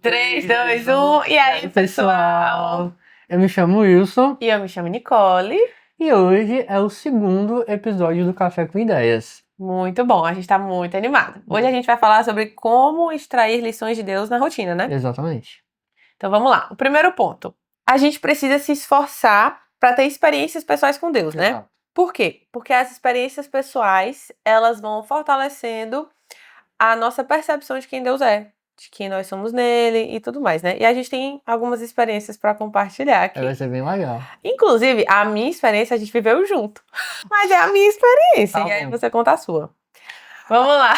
3, 2, 1. E aí, pessoal? Eu me chamo Wilson E eu me chamo Nicole. e hoje é o segundo episódio do Café com Ideias. Muito bom, a gente tá muito animado. Hoje a gente vai falar sobre como extrair lições de Deus na rotina, né? Exatamente. Então vamos lá. O primeiro ponto. A gente precisa se esforçar para ter experiências pessoais com Deus, né? Exato. Por quê? Porque as experiências pessoais, elas vão fortalecendo a nossa percepção de quem Deus é, de quem nós somos nele e tudo mais, né? E a gente tem algumas experiências para compartilhar aqui. Vai ser bem legal. Inclusive, a minha experiência a gente viveu junto. Mas é a minha experiência. Tá E aí bom. você conta a sua. Vamos lá.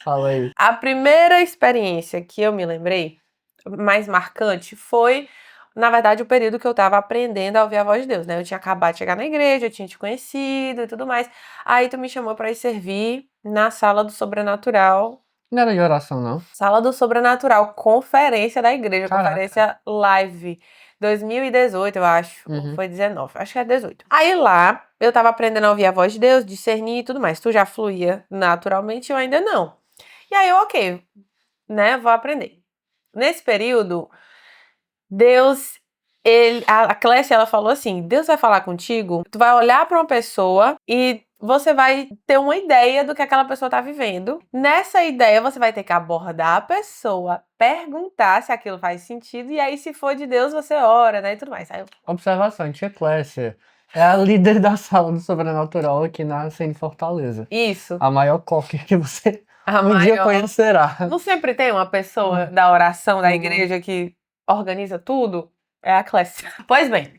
Fala aí. A primeira experiência que eu me lembrei, mais marcante, foi, na verdade, o período que eu tava aprendendo a ouvir a voz de Deus, né? Eu tinha acabado de chegar na igreja, eu tinha te conhecido e tudo mais. Aí tu me chamou pra ir servir na sala do sobrenatural. Não era de oração, não? Sala do Sobrenatural, conferência da igreja, Caraca. conferência live, 2018, eu acho, ou Uhum. foi 19, acho que é 18. Aí lá, eu tava aprendendo a ouvir a voz de Deus, discernir e tudo mais. Tu já fluía naturalmente, eu ainda não. E aí eu, ok, né, vou aprender. Nesse período, Deus, a Clécia, ela falou assim, Deus vai falar contigo, tu vai olhar pra uma pessoa e você vai ter uma ideia do que aquela pessoa tá vivendo. Nessa ideia, você vai ter que abordar a pessoa, perguntar se aquilo faz sentido, e aí, se for de Deus, você ora, né, e tudo mais. Aí eu, Observação, tia Clécia é a líder da sala do Sobrenatural aqui na CN Fortaleza. isso. A maior cocker que você A um dia maior. conhecerá. Não sempre tem uma pessoa da oração da Uhum. igreja que organiza tudo? É a Clécia. Pois bem,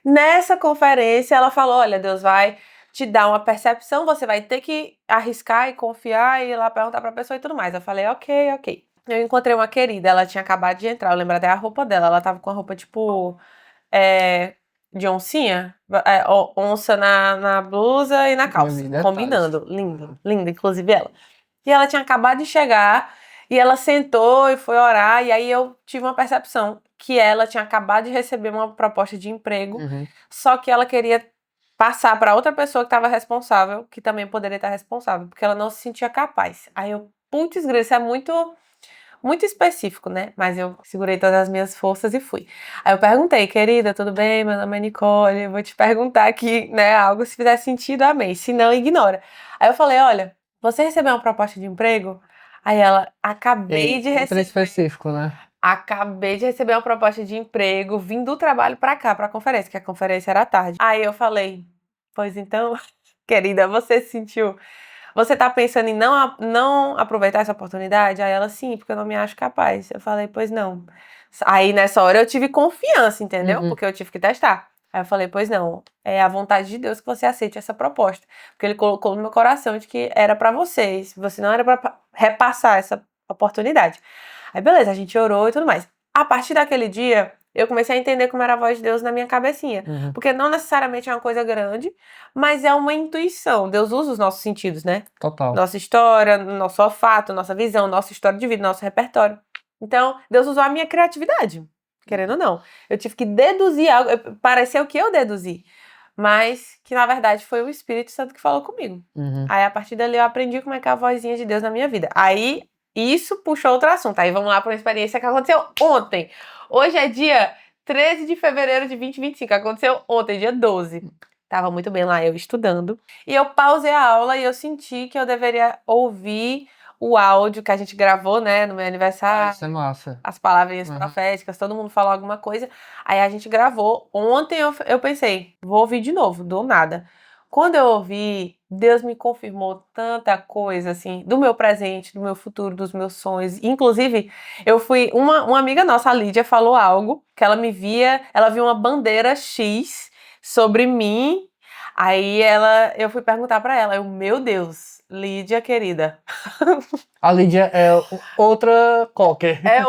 nessa conferência ela falou, olha, Deus vai te dar uma percepção, você vai ter que arriscar e confiar e ir lá perguntar pra pessoa e tudo mais. Eu falei, ok. Eu encontrei uma querida, ela tinha acabado de entrar, eu lembro até a roupa dela, ela tava com a roupa tipo, de oncinha, onça na blusa e na calça, Detalhes. combinando, linda, inclusive ela. E ela tinha acabado de chegar, e ela sentou e foi orar, e aí eu tive uma percepção que ela tinha acabado de receber uma proposta de emprego, Uhum. só que ela queria passar para outra pessoa que estava responsável, que também poderia estar responsável, porque ela não se sentia capaz. Aí eu, putz, grilo, isso é muito específico, né? Mas eu segurei todas as minhas forças e fui. Aí eu perguntei, querida, tudo bem? Meu nome é Nicole, eu vou te perguntar aqui, né, algo se fizer sentido, amém. Se não, ignora. Aí eu falei, olha, você recebeu uma proposta de emprego? Aí ela, acabei de Ultra receber. específico, né? Acabei de receber uma proposta de emprego, vim do trabalho pra cá, pra conferência, que a conferência era à tarde. Aí eu falei, pois então, querida, você se sentiu... Você tá pensando em não aproveitar essa oportunidade? Aí ela, sim, porque eu não me acho capaz. Eu falei, pois não. Aí nessa hora eu tive confiança, entendeu? Uhum. Porque eu tive que testar. Aí eu falei, pois não, é a vontade de Deus que você aceite essa proposta. Porque ele colocou no meu coração de que era pra vocês, você não era pra repassar essa oportunidade. Aí beleza, a gente orou e tudo mais. A partir daquele dia, eu comecei a entender como era a voz de Deus na minha cabecinha. Uhum. Porque não necessariamente é uma coisa grande, mas é uma intuição. Deus usa os nossos sentidos, né? Total. Nossa história, nosso olfato, nossa visão, nossa história de vida, nosso repertório. Então, Deus usou a minha criatividade, querendo ou não. Eu tive que deduzir algo, pareceu que eu deduzi, mas que na verdade foi o Espírito Santo que falou comigo. Uhum. Aí a partir dali eu aprendi como é que é a vozinha de Deus na minha vida. Aí isso puxou outro assunto. Aí vamos lá para uma experiência que aconteceu ontem. Hoje é dia 13 de fevereiro de 2025, aconteceu ontem, dia 12. Tava muito bem lá, eu estudando. E eu pausei a aula e eu senti que eu deveria ouvir o áudio que a gente gravou, né, no meu aniversário. Isso é massa. As palavrinhas Uhum. proféticas, todo mundo falou alguma coisa. Aí a gente gravou. Ontem eu pensei, vou ouvir de novo, do nada. Quando eu ouvi, Deus me confirmou tanta coisa, assim, do meu presente, do meu futuro, dos meus sonhos. Inclusive, eu fui. Uma amiga nossa, a Lídia, falou algo que ela me via, ela viu uma bandeira X sobre mim. Aí eu fui perguntar pra ela, meu Deus, Lídia querida. A Lídia é outra cocker. É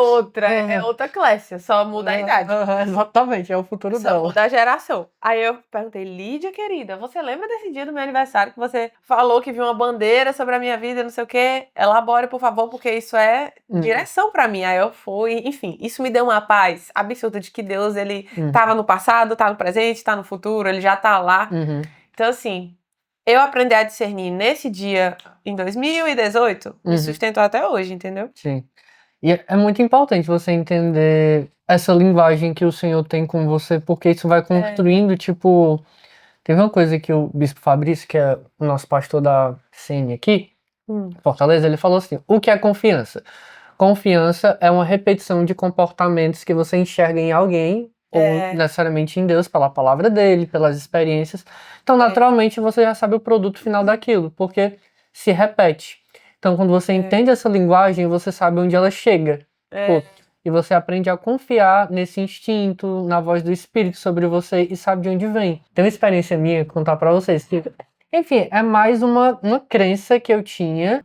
outra Clécia, só muda a idade. Exatamente, é o futuro Só dela. muda a geração. Aí eu perguntei, Lídia, querida, você lembra desse dia do meu aniversário que você falou que viu uma bandeira sobre a minha vida, não sei o quê? Elabore, por favor, porque isso é direção pra mim. Aí eu fui, enfim, isso me deu uma paz absurda de que Deus, ele tava no passado, tá no presente, tá no futuro, ele já tá lá. Uhum. Então, assim, eu aprendi a discernir nesse dia, em 2018, me Uhum. sustentou até hoje, entendeu? Sim. E é muito importante você entender essa linguagem que o Senhor tem com você, porque isso vai construindo, tipo... Teve uma coisa que o Bispo Fabrício, que é o nosso pastor da CN aqui, Fortaleza, ele falou assim, o que é confiança? Confiança é uma repetição de comportamentos que você enxerga em alguém, ou necessariamente em Deus, pela palavra dele, pelas experiências. Então, naturalmente, você já sabe o produto final daquilo, porque se repete. Então, quando você entende essa linguagem, você sabe onde ela chega. Tipo, e você aprende a confiar nesse instinto, na voz do Espírito sobre você e sabe de onde vem. Tem uma experiência minha, contar pra vocês, que, enfim, é mais uma crença que eu tinha,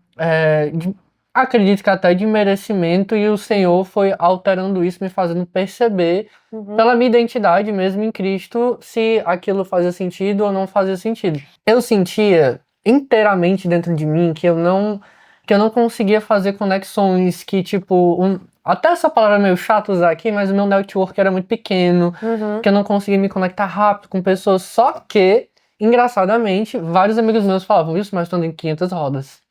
acredito que até de merecimento, e o Senhor foi alterando isso, me fazendo perceber, pela minha identidade mesmo em Cristo, se aquilo fazia sentido ou não fazia sentido. Eu sentia inteiramente dentro de mim que eu não conseguia fazer conexões, que tipo, até essa palavra é meio chata usar aqui, mas o meu network era muito pequeno, que eu não conseguia me conectar rápido com pessoas, só que, engraçadamente, vários amigos meus falavam, isso, mas tu anda em 500 rodas.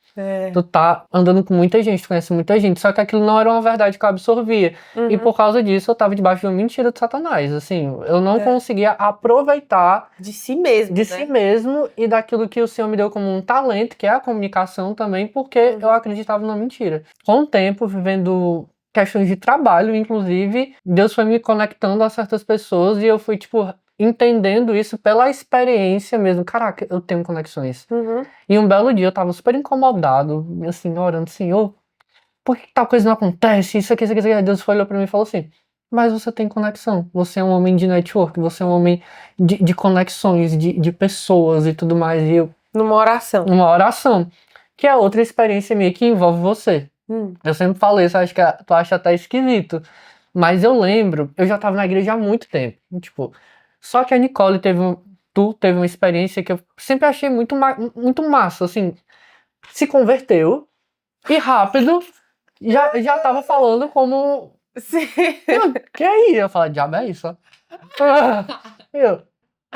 Tu tá andando com muita gente, tu conhece muita gente, só que aquilo não era uma verdade que eu absorvia. E por causa disso eu tava debaixo de uma mentira de Satanás, assim, eu não conseguia aproveitar de si mesmo, de si mesmo e daquilo que o Senhor me deu como um talento, que é a comunicação também, porque eu acreditava na mentira. Com o tempo, vivendo questões de trabalho, inclusive, Deus foi me conectando a certas pessoas e eu fui, tipo, entendendo isso pela experiência mesmo. Caraca, eu tenho conexões. E um belo dia eu tava super incomodado, assim, orando, Senhor, por que tal coisa não acontece? Isso aqui, isso aqui, isso aqui. Aí Deus foi olhou pra mim e falou assim, mas você tem conexão, você é um homem de network, você é um homem de conexões, de pessoas e tudo mais. E eu, numa oração. uma oração, que é outra experiência minha que envolve você. Eu sempre falo isso, acho que tu acha até esquisito, mas eu lembro, eu já tava na igreja há muito tempo, tipo, só que a Nicole tu teve uma experiência que eu sempre achei muito massa, assim, se converteu e rápido já tava falando como... Sim. Que é isso? Eu falo, diabo é isso, ó.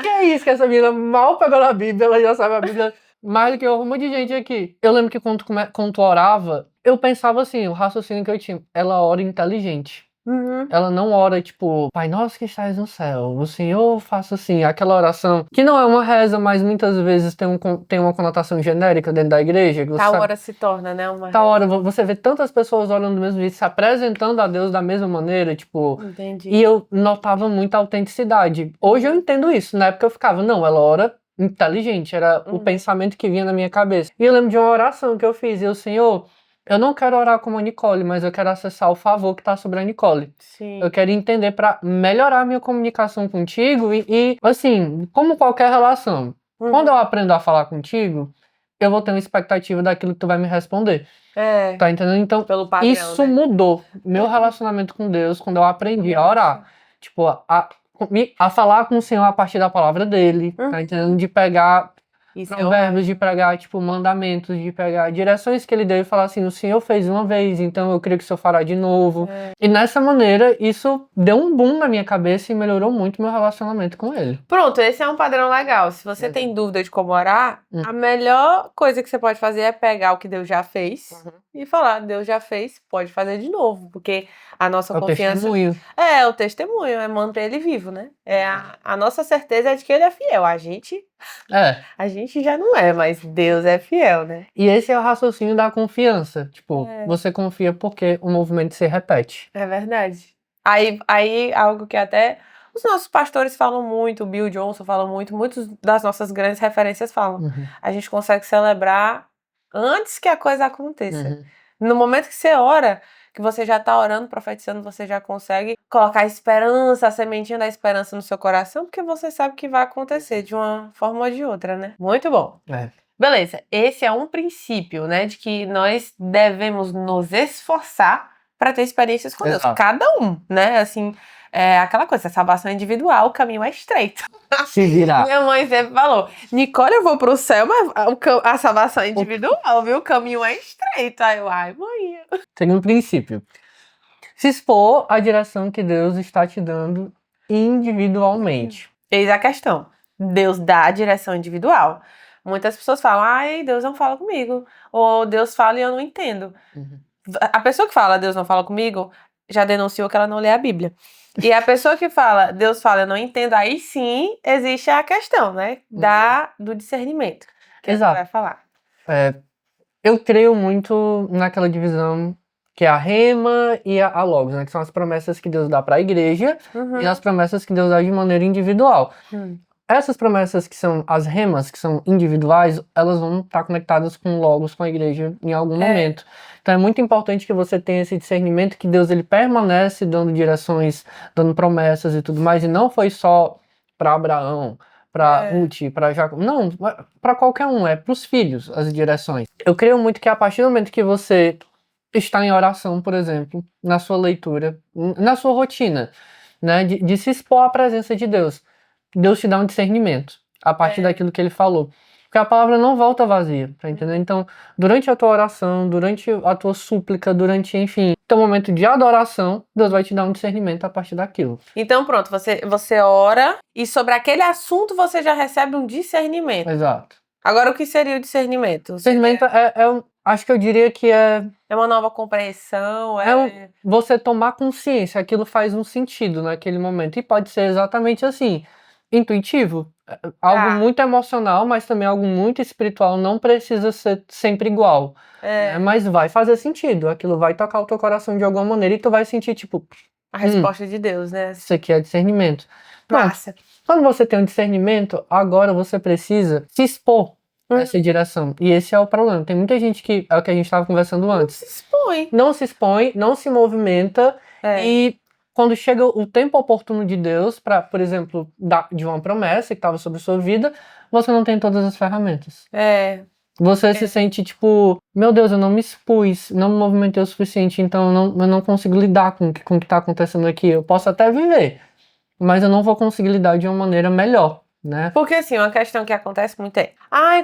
Que é isso que essa menina mal pegou na Bíblia, ela já sabe a Bíblia mais do que um monte de gente aqui. Eu lembro que quando tu orava, eu pensava assim, o raciocínio que eu tinha, ela ora inteligente. Ela não ora tipo, Pai nosso que estás no céu, o Senhor faça assim, aquela oração que não é uma reza, mas muitas vezes tem uma conotação genérica dentro da igreja. Que você Tal sabe, hora se torna, né, uma tal hora você vê tantas pessoas orando do mesmo jeito, se apresentando a Deus da mesma maneira, tipo... Entendi. E eu notava muita autenticidade. Hoje eu entendo isso, na época eu ficava, não, ela ora inteligente, era o pensamento que vinha na minha cabeça. E eu lembro de uma oração que eu fiz, e o Senhor... Eu não quero orar como a Nicole, mas eu quero acessar o favor que tá sobre a Nicole. Sim. Eu quero entender para melhorar a minha comunicação contigo e, assim, como qualquer relação. Quando eu aprendo a falar contigo, eu vou ter uma expectativa daquilo que tu vai me responder. Tá entendendo? Então, pelo padrão, isso né? mudou meu relacionamento com Deus quando eu aprendi a orar. Tipo, a falar com o Senhor a partir da palavra dele, tá entendendo? De pegar... Isso provérbios, de pegar, tipo, mandamentos, de pegar direções que ele deu e falar assim, o Senhor fez uma vez, então eu creio que o Senhor fará de novo. E nessa maneira, isso deu um boom na minha cabeça e melhorou muito meu relacionamento com ele. Pronto, esse é um padrão legal. Se você tem dúvida de como orar, a melhor coisa que você pode fazer é pegar o que Deus já fez e falar, Deus já fez, pode fazer de novo, porque a nossa confiança... testemunho. O testemunho, é manter ele vivo, né? A nossa certeza é de que ele é fiel. A gente já não é, mas Deus é fiel, né? E esse é o raciocínio da confiança. Tipo, você confia porque o movimento se repete. É verdade. Aí algo que até os nossos pastores falam muito, o Bill Johnson fala muito, muitos das nossas grandes referências falam. A gente consegue celebrar antes que a coisa aconteça. No momento que você ora, que você já tá orando, profetizando, você já consegue colocar a esperança, a sementinha da esperança no seu coração, porque você sabe que vai acontecer de uma forma ou de outra, né? Muito bom. Beleza, esse é um princípio, né, de que nós devemos nos esforçar para ter experiências com Deus. Cada um, né, assim, aquela coisa, a salvação individual, o caminho é estreito. Se virar. Minha mãe sempre falou, Nicole, eu vou pro céu, mas a salvação é individual, viu? O caminho é estreito. Aí eu, ai, mãe. Segundo princípio, se expor à direção que Deus está te dando individualmente. Eis a questão. Deus dá a direção individual. Muitas pessoas falam, ai, Deus não fala comigo. Ou Deus fala e eu não entendo. A pessoa que fala Deus não fala comigo já denunciou que ela não lê a Bíblia. E a pessoa que fala Deus fala eu não entendo, aí sim existe a questão, né? Do discernimento. Que você vai falar. Eu creio muito naquela divisão que é a rema e a logos, né? Que são as promessas que Deus dá para a igreja e as promessas que Deus dá de maneira individual. Essas promessas que são as remas, que são individuais, elas vão estar conectadas com logos, com a igreja em algum momento. Então é muito importante que você tenha esse discernimento que Deus ele permanece dando direções, dando promessas e tudo mais, e não foi só para Abraão, para Ruth, para Jacó, não, para qualquer um, é para os filhos as direções. Eu creio muito que a partir do momento que você está em oração, por exemplo, na sua leitura, na sua rotina, né, de se expor à presença de Deus, Deus te dá um discernimento a partir daquilo que ele falou. Porque a palavra não volta vazia, tá entendendo? Então, durante a tua oração, durante a tua súplica, durante, enfim, teu momento de adoração, Deus vai te dar um discernimento a partir daquilo. Então, pronto, você ora e sobre aquele assunto você já recebe um discernimento. Exato. Agora, o que seria o discernimento? Discernimento acho que eu diria que é uma nova compreensão, você tomar consciência, aquilo faz um sentido naquele momento. E pode ser exatamente assim, intuitivo, algo muito emocional, mas também algo muito espiritual, não precisa ser sempre igual. Mas vai fazer sentido, aquilo vai tocar o teu coração de alguma maneira e tu vai sentir, tipo... A resposta de Deus, né? Isso aqui é discernimento. Pronto. Quando você tem um discernimento, agora você precisa se expor nessa direção. E esse é o problema. Tem muita gente que, é o que a gente estava conversando antes. Não se expõe, não se movimenta e quando chega o tempo oportuno de Deus para, por exemplo, de uma promessa que estava sobre a sua vida, você não tem todas as ferramentas. Você se sente tipo, meu Deus, eu não me expus, não me movimentei o suficiente, então eu não consigo lidar com o que está acontecendo aqui. Eu posso até viver, mas eu não vou conseguir lidar de uma maneira melhor, né? Porque assim, uma questão que acontece muito é,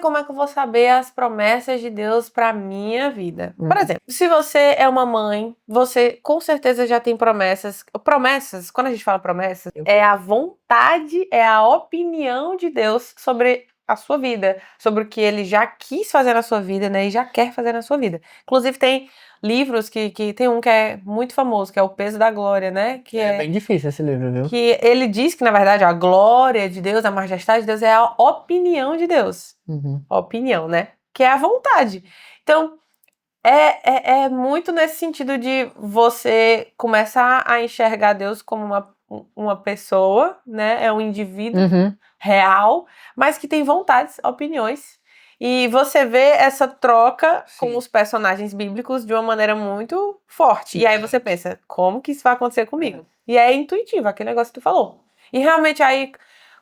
como é que eu vou saber as promessas de Deus pra minha vida? Por exemplo, se você é uma mãe, você com certeza já tem promessas. Promessas, quando a gente fala promessas, é a vontade, é a opinião de Deus sobre a sua vida, sobre o que ele já quis fazer na sua vida, né, e já quer fazer na sua vida. Inclusive tem livros que tem um que é muito famoso, que é O Peso da Glória, né? Que é bem difícil esse livro, viu? Que ele diz que, na verdade, a glória de Deus, a majestade de Deus é a opinião de Deus. A opinião, né? Que é a vontade. Então, é muito nesse sentido de você começar a enxergar Deus como uma pessoa, né? É um indivíduo real, mas que tem vontades, opiniões. E você vê essa troca com os personagens bíblicos de uma maneira muito forte. E aí você pensa, como que isso vai acontecer comigo? E é intuitivo, aquele negócio que tu falou. E realmente aí,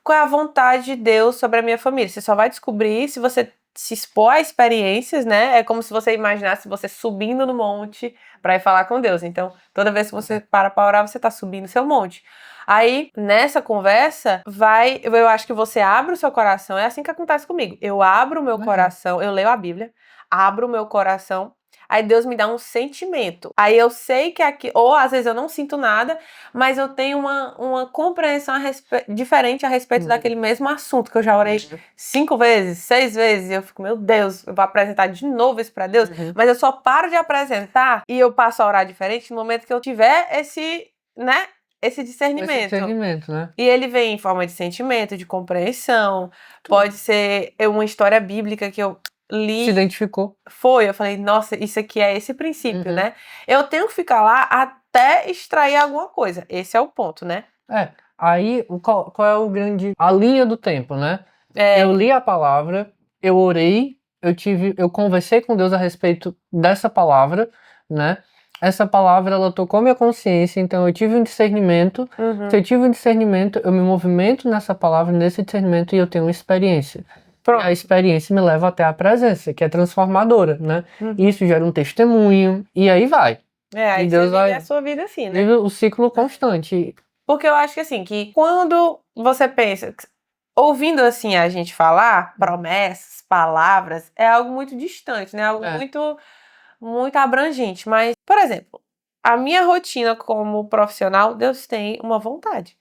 qual é a vontade de Deus sobre a minha família? Você só vai descobrir se você se expor a experiências, né? É como se você imaginasse você subindo no monte para ir falar com Deus. Então, toda vez que você para orar, você tá subindo seu monte. Aí, nessa conversa, eu acho que você abre o seu coração, é assim que acontece comigo. Eu abro o meu coração, eu leio a Bíblia, abro o meu coração, aí Deus me dá um sentimento. Aí eu sei que aqui, ou às vezes eu não sinto nada, mas eu tenho uma compreensão diferente a respeito daquele mesmo assunto, que eu já orei 5 vezes, 6 vezes, e eu fico, meu Deus, eu vou apresentar de novo isso pra Deus, mas eu só paro de apresentar e eu passo a orar diferente no momento que eu tiver esse discernimento. Né? E ele vem em forma de sentimento, de compreensão, pode ser uma história bíblica que eu li. Se identificou. Eu falei, nossa, isso aqui é esse princípio, né? Eu tenho que ficar lá até extrair alguma coisa. Esse é o ponto, né? Aí, qual é a linha do tempo, né? Eu li a palavra, eu orei, eu conversei com Deus a respeito dessa palavra, né? Essa palavra, ela tocou minha consciência, então eu tive um discernimento. Se eu tive um discernimento, eu me movimento nessa palavra, nesse discernimento, e eu tenho uma experiência. E a experiência me leva até a presença, que é transformadora, né? Isso gera um testemunho, e aí vai. Aí Deus você vive a sua vida assim, né? Vive o ciclo constante. Porque eu acho que assim, que quando você pensa, ouvindo assim a gente falar, promessas, palavras, é algo muito distante, né? Algo muito abrangente. Mas, por exemplo, a minha rotina como profissional, Deus tem uma vontade.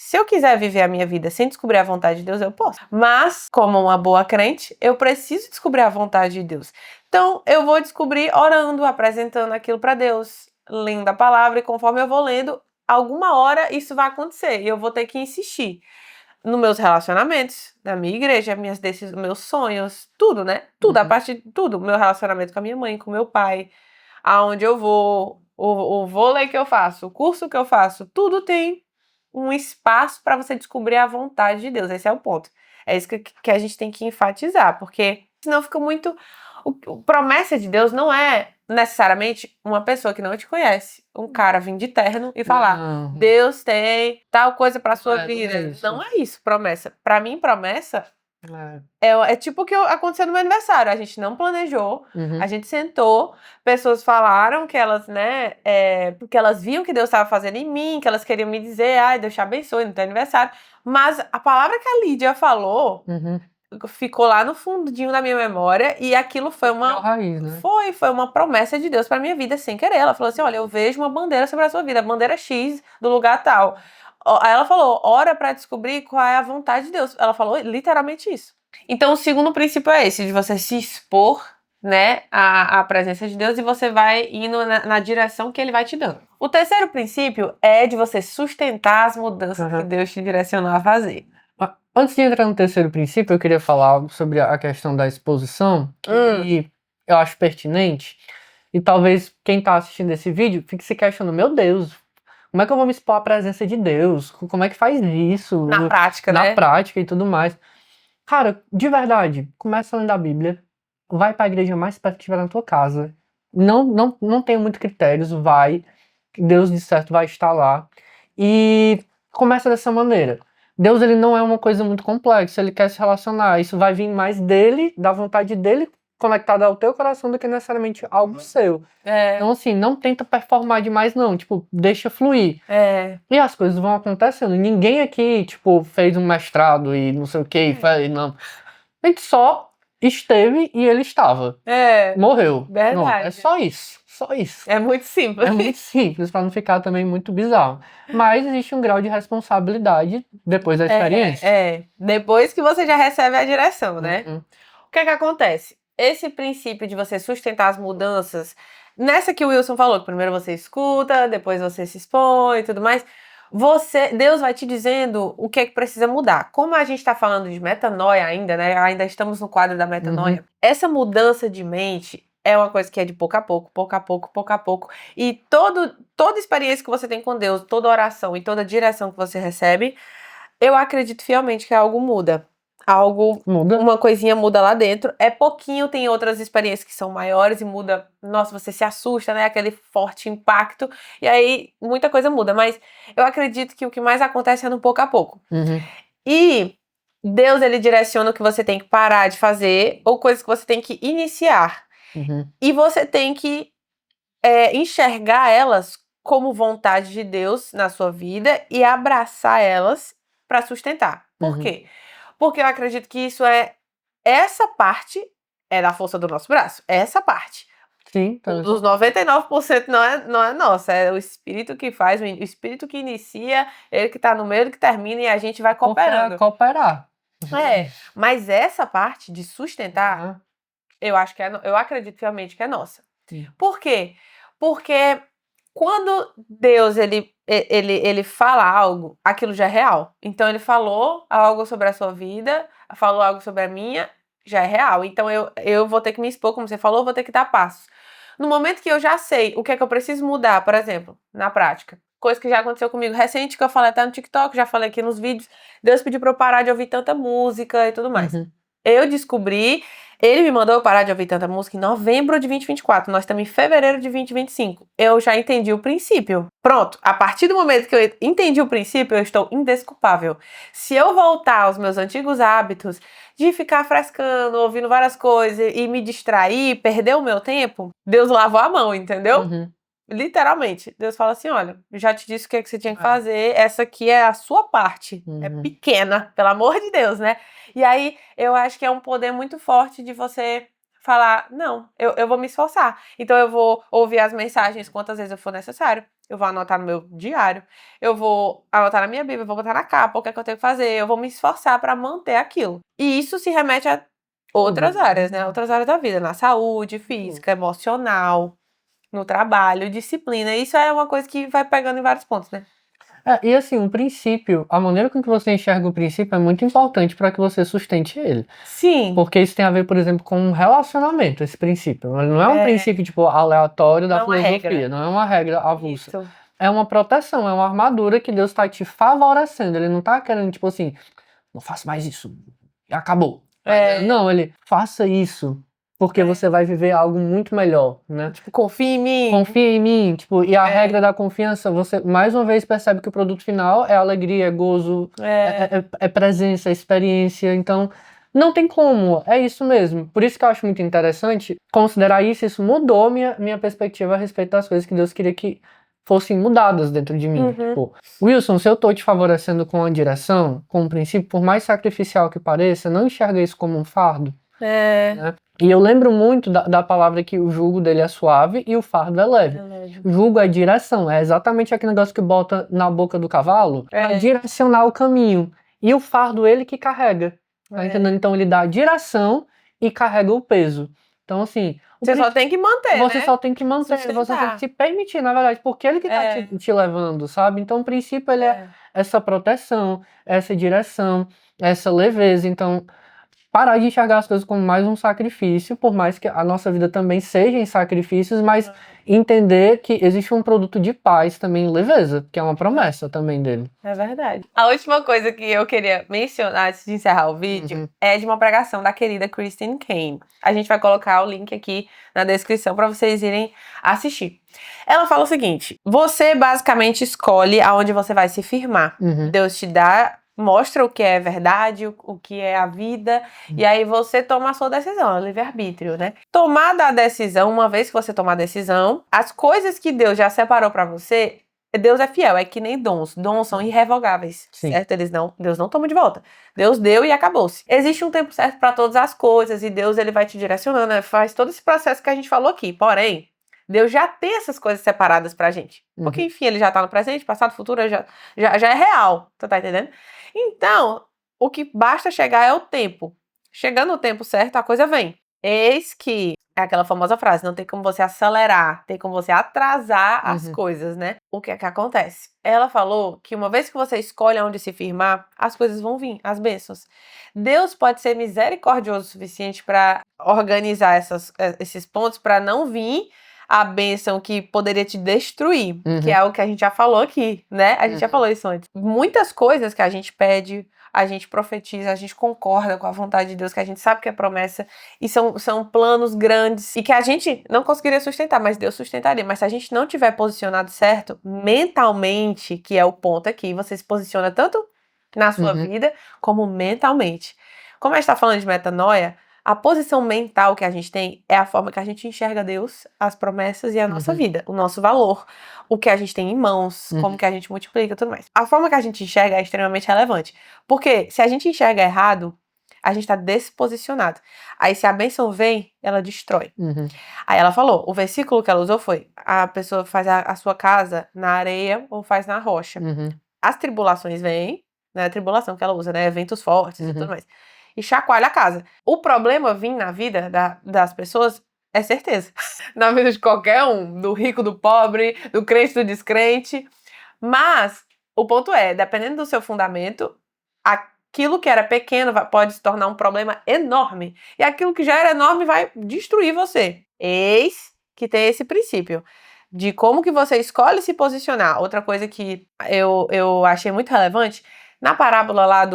Se eu quiser viver a minha vida sem descobrir a vontade de Deus, eu posso. Mas, como uma boa crente, eu preciso descobrir a vontade de Deus. Então, eu vou descobrir orando, apresentando aquilo para Deus, lendo a palavra, e conforme eu vou lendo, alguma hora isso vai acontecer e eu vou ter que insistir nos meus relacionamentos, na minha igreja, minhas decisões, meus sonhos, tudo, né? Tudo, a parte de tudo, meu relacionamento com a minha mãe, com meu pai, aonde eu vou, o vôlei que eu faço, o curso que eu faço, tudo tem um espaço para você descobrir a vontade de Deus. Esse é o ponto. É isso que a gente tem que enfatizar, porque senão fica muito... Promessa de Deus não é necessariamente uma pessoa que não te conhece, um cara vir de terno e falar, Deus tem tal coisa pra sua vida. Não é isso, promessa. Pra mim, promessa é tipo o que aconteceu no meu aniversário. A gente não planejou, a gente sentou, pessoas falaram que elas, né, porque elas viam que Deus estava fazendo em mim, que elas queriam me dizer, ai, Deus te abençoe no teu aniversário. Mas a palavra que a Lídia falou ficou lá no fundinho da minha memória e aquilo foi uma raiz, né? Foi uma promessa de Deus pra minha vida sem querer. Ela falou assim, olha, eu vejo uma bandeira sobre a sua vida, bandeira X do lugar tal. Aí ela falou, ora pra descobrir qual é a vontade de Deus. Ela falou literalmente isso. Então o segundo princípio é esse, de você se expor, né, à presença de Deus, e você vai indo na direção que ele vai te dando. O terceiro princípio é de você sustentar as mudanças que Deus te direcionou a fazer. Antes de entrar no terceiro princípio, eu queria falar sobre a questão da exposição, que eu acho pertinente, e talvez quem está assistindo esse vídeo fique se questionando, meu Deus, como é que eu vou me expor à presença de Deus? Como é que faz isso? Na prática, né? Na prática e tudo mais. Cara, de verdade, começa lendo a Bíblia, vai para a igreja mais perto que tiver na tua casa, não tenho muito critérios, vai, Deus de certo vai estar lá, e começa dessa maneira. Deus, ele não é uma coisa muito complexa, ele quer se relacionar, isso vai vir mais dele, da vontade dele, conectado ao teu coração, do que necessariamente algo seu. Então, assim, não tenta performar demais, não, tipo, deixa fluir. E as coisas vão acontecendo. Ninguém aqui, tipo, fez um mestrado e não sei o que, não. A gente só esteve e ele estava. Morreu. Verdade. Não, é só isso. Só isso. É muito simples. É muito simples, pra não ficar também muito bizarro. Mas existe um grau de responsabilidade depois da experiência. Depois que você já recebe a direção, né? O que é que acontece? Esse princípio de você sustentar as mudanças, nessa que o Wilson falou, que primeiro você escuta, depois você se expõe e tudo mais, Deus vai te dizendo o que é que precisa mudar. Como a gente está falando de metanoia ainda, né? Ainda estamos no quadro da metanoia. Essa mudança de mente é uma coisa que é de pouco a pouco, pouco a pouco, pouco a pouco. E toda experiência que você tem com Deus, toda oração e toda direção que você recebe, eu acredito fielmente que algo muda. Uma coisinha muda lá dentro. É pouquinho, tem outras experiências que são maiores e muda. Nossa, você se assusta, né? Aquele forte impacto. E aí, muita coisa muda. Mas eu acredito que o que mais acontece é no pouco a pouco. E Deus, ele direciona o que você tem que parar de fazer ou coisas que você tem que iniciar. E você tem que enxergar elas como vontade de Deus na sua vida e abraçar elas para sustentar. Por quê? Porque eu acredito que essa parte é da força do nosso braço. Essa parte. Sim. Dos 99% não é nossa. É o Espírito que faz, o Espírito que inicia, ele que tá no meio, ele que termina e a gente vai cooperando. Cooperar. Mas essa parte de sustentar, eu acredito fielmente que é nossa. Por quê? Porque quando Deus, ele fala algo, aquilo já é real. Então, ele falou algo sobre a sua vida, falou algo sobre a minha, já é real. Então, eu vou ter que me expor, como você falou, vou ter que dar passos. No momento que eu já sei o que é que eu preciso mudar, por exemplo, na prática, coisa que já aconteceu comigo recente, que eu falei até no TikTok, já falei aqui nos vídeos, Deus pediu pra eu parar de ouvir tanta música e tudo mais. Eu descobri, ele me mandou eu parar de ouvir tanta música em novembro de 2024, nós estamos em fevereiro de 2025. Eu já entendi o princípio. Pronto, a partir do momento que eu entendi o princípio, eu estou indesculpável. Se eu voltar aos meus antigos hábitos de ficar frescando, ouvindo várias coisas e me distrair, perder o meu tempo, Deus lavou a mão, entendeu? Literalmente, Deus fala assim, olha, já te disse o que é que você tinha que fazer, essa aqui é a sua parte, é pequena, pelo amor de Deus, né? E aí, eu acho que é um poder muito forte de você falar, não, eu vou me esforçar, então eu vou ouvir as mensagens quantas vezes eu for necessário, eu vou anotar no meu diário, eu vou anotar na minha Bíblia, eu vou botar na capa o que é que eu tenho que fazer, eu vou me esforçar para manter aquilo. E isso se remete a outras áreas, né? Outras áreas da vida, na saúde, física, emocional, no trabalho, disciplina. Isso é uma coisa que vai pegando em vários pontos, né? E assim, o princípio, a maneira com que você enxerga o princípio é muito importante para que você sustente ele. Sim. Porque isso tem a ver, por exemplo, com um relacionamento, esse princípio. Ele não é um princípio, tipo, aleatório da filosofia, não é uma regra avulsa. Isso. É uma proteção, é uma armadura que Deus está te favorecendo. Ele não está querendo, tipo assim, não faça mais isso, acabou. Não, ele, faça isso, porque você vai viver algo muito melhor, né? Tipo, confia em mim. Confia em mim, tipo, e a regra da confiança, você mais uma vez percebe que o produto final é alegria, é gozo, é presença, é experiência, então não tem como, é isso mesmo. Por isso que eu acho muito interessante considerar isso mudou minha perspectiva a respeito das coisas que Deus queria que fossem mudadas dentro de mim. Tipo, Wilson, se eu tô te favorecendo com a direção, com um princípio, por mais sacrificial que pareça, não enxerga isso como um fardo. Né? E eu lembro muito da palavra que o jugo dele é suave e o fardo é leve. O jugo é direção, é exatamente aquele negócio que bota na boca do cavalo para direcionar o caminho. E o fardo ele que carrega. Tá entendendo? Então ele dá a direção e carrega o peso. Então assim... Você só tem que manter, Você só tem que manter, você tem que se permitir, na verdade, porque ele que tá te levando, sabe? Então o princípio ele é essa proteção, essa direção, essa leveza. Então... parar de enxergar as coisas como mais um sacrifício, por mais que a nossa vida também seja em sacrifícios, mas entender que existe um produto de paz também, leveza, que é uma promessa também dele. É verdade. A última coisa que eu queria mencionar antes de encerrar o vídeo é de uma pregação da querida Christine Caine. A gente vai colocar o link aqui na descrição para vocês irem assistir. Ela fala o seguinte: você basicamente escolhe aonde você vai se firmar. Deus te mostra o que é verdade, o que é a vida, e aí você toma a sua decisão, é o livre-arbítrio, né? Tomada a decisão, uma vez que você tomar a decisão, as coisas que Deus já separou pra você, Deus é fiel, é que nem dons. Dons são irrevogáveis, certo? Deus não toma de volta. Deus deu e acabou-se. Existe um tempo certo pra todas as coisas, e Deus ele vai te direcionando, né? Faz todo esse processo que a gente falou aqui. Porém, Deus já tem essas coisas separadas pra gente. Porque, enfim, ele já tá no presente, passado, futuro, já é real. Tu tá entendendo? Então, o que basta chegar é o tempo. Chegando o tempo certo, a coisa vem. Eis que, é aquela famosa frase, não tem como você acelerar, tem como você atrasar as coisas, né? O que é que acontece? Ela falou que uma vez que você escolhe onde se firmar, as coisas vão vir, as bênçãos. Deus pode ser misericordioso o suficiente para organizar esses pontos para não vir a bênção que poderia te destruir, que é o que a gente já falou aqui, né? A gente já falou isso antes. Muitas coisas que a gente pede, a gente profetiza, a gente concorda com a vontade de Deus, que a gente sabe que é promessa, e são planos grandes, e que a gente não conseguiria sustentar, mas Deus sustentaria. Mas se a gente não tiver posicionado certo, mentalmente, que é o ponto aqui, você se posiciona tanto na sua vida, como mentalmente. Como a gente tá falando de metanoia, a posição mental que a gente tem é a forma que a gente enxerga Deus, as promessas e a nossa vida, o nosso valor, o que a gente tem em mãos, como que a gente multiplica e tudo mais. A forma que a gente enxerga é extremamente relevante, porque se a gente enxerga errado, a gente tá desposicionado. Aí se a bênção vem, ela destrói. Aí ela falou, o versículo que ela usou foi, a pessoa faz a sua casa na areia ou faz na rocha. As tribulações vêm, né, a tribulação que ela usa, né, eventos fortes e tudo mais, e chacoalha a casa. O problema vir na vida das pessoas é certeza. Na vida de qualquer um, do rico, do pobre, do crente, do descrente. Mas o ponto é, dependendo do seu fundamento, aquilo que era pequeno pode se tornar um problema enorme. E aquilo que já era enorme vai destruir você. Eis que tem esse princípio de como que você escolhe se posicionar. Outra coisa que eu achei muito relevante, na parábola lá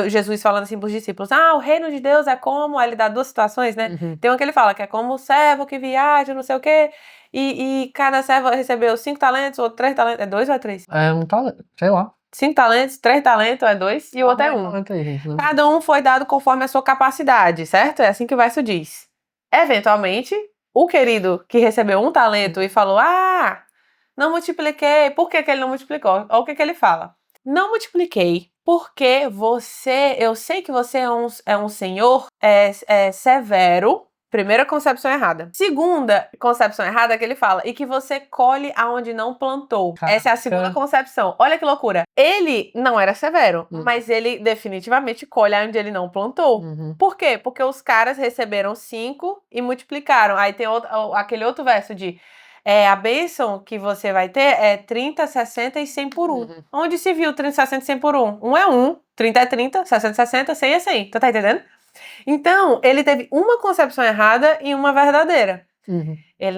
Jesus falando assim pros discípulos, o reino de Deus é como, aí ele dá duas situações, né? Tem uma que ele fala que é como o servo que viaja, não sei o quê, e cada servo recebeu 5 talentos, ou 3 talentos, é 2 ou é 3? É um talento, sei lá. 5 talentos, 3 talentos, é 2, e o outro é 1. Cada um foi dado conforme a sua capacidade, certo? É assim que o verso diz. Eventualmente, o querido que recebeu 1 talento e falou, não multipliquei, por que ele não multiplicou? Olha o que ele fala. Não multipliquei, porque eu sei que você é um senhor severo, Primeira concepção errada. Segunda concepção errada que ele fala, e que você colhe aonde não plantou. Essa é a segunda concepção. Olha que loucura. Ele não era severo, mas ele definitivamente colhe onde ele não plantou. Por quê? Porque os caras receberam 5 e multiplicaram. Aí tem aquele outro verso de a bênção que você vai ter é 30, 60 e 100 por 1. Onde se viu 30, 60 e 100 por 1? 1 é 1, 30 é 30, 60 é 60, 100 é 100. Tu tá entendendo? Então, ele teve uma concepção errada e uma verdadeira.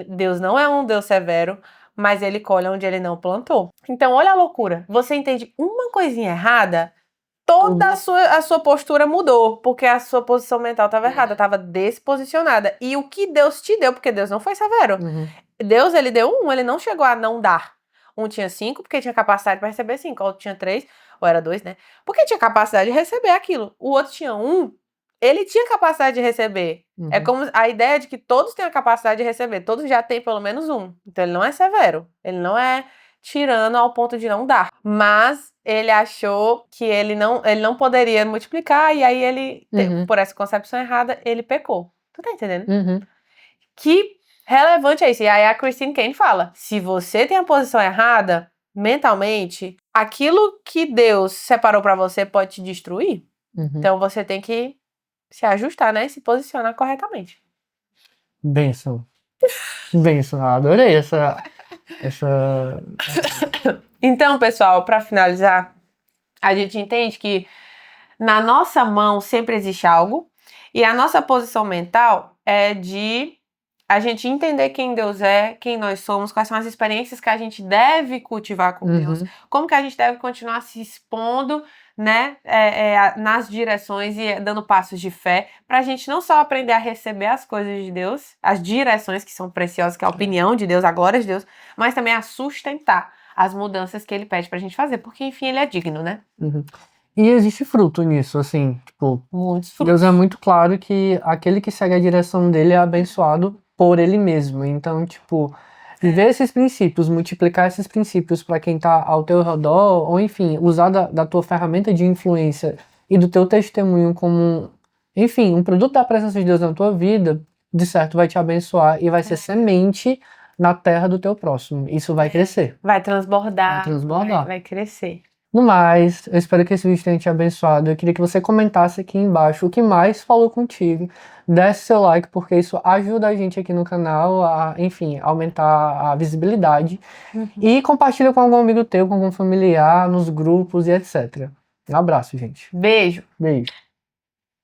Deus não é um Deus severo, mas ele colhe onde ele não plantou. Então, olha a loucura. Você entende uma coisinha errada, toda a sua postura mudou, porque a sua posição mental estava errada, estava desposicionada. E o que Deus te deu, porque Deus não foi severo. Deus, ele deu 1, ele não chegou a não dar. Um tinha 5, porque tinha capacidade para receber 5. O outro tinha 3, ou era 2, né? Porque tinha capacidade de receber aquilo. O outro tinha 1, ele tinha capacidade de receber. É como a ideia de que todos têm a capacidade de receber. Todos já têm pelo menos 1. Então ele não é severo. Ele não é tirano ao ponto de não dar. Mas ele achou que ele não poderia multiplicar. E aí ele, por essa concepção errada, ele pecou. Tu tá entendendo? Que relevante é isso. E aí a Christine Caine fala, se você tem a posição errada, mentalmente, aquilo que Deus separou pra você pode te destruir. Então você tem que se ajustar, né? E se posicionar corretamente. Benção. Benção. Adorei essa... Então, pessoal, para finalizar, a gente entende que na nossa mão sempre existe algo e a nossa posição mental é de a gente entender quem Deus é, quem nós somos, quais são as experiências que a gente deve cultivar com Deus, como que a gente deve continuar se expondo, né, nas direções e dando passos de fé, pra gente não só aprender a receber as coisas de Deus, as direções que são preciosas, que é a opinião de Deus, a glória de Deus, mas também a sustentar as mudanças que ele pede pra gente fazer, porque enfim ele é digno, né? E existe fruto nisso, assim, tipo, muitos frutos. Deus é muito claro que aquele que segue a direção dele é abençoado por ele mesmo. Então, tipo, viver esses princípios, multiplicar esses princípios para quem tá ao teu redor, ou enfim, usar da tua ferramenta de influência e do teu testemunho como, enfim, um produto da presença de Deus na tua vida, de certo vai te abençoar e vai ser semente na terra do teu próximo. Isso vai crescer. Vai transbordar. Vai transbordar. Vai crescer. No mais, eu espero que esse vídeo tenha te abençoado. Eu queria que você comentasse aqui embaixo o que mais falou contigo. Desce seu like, porque isso ajuda a gente aqui no canal a, enfim, aumentar a visibilidade. E compartilha com algum amigo teu, com algum familiar, nos grupos e etc. Um abraço, gente. Beijo. Beijo.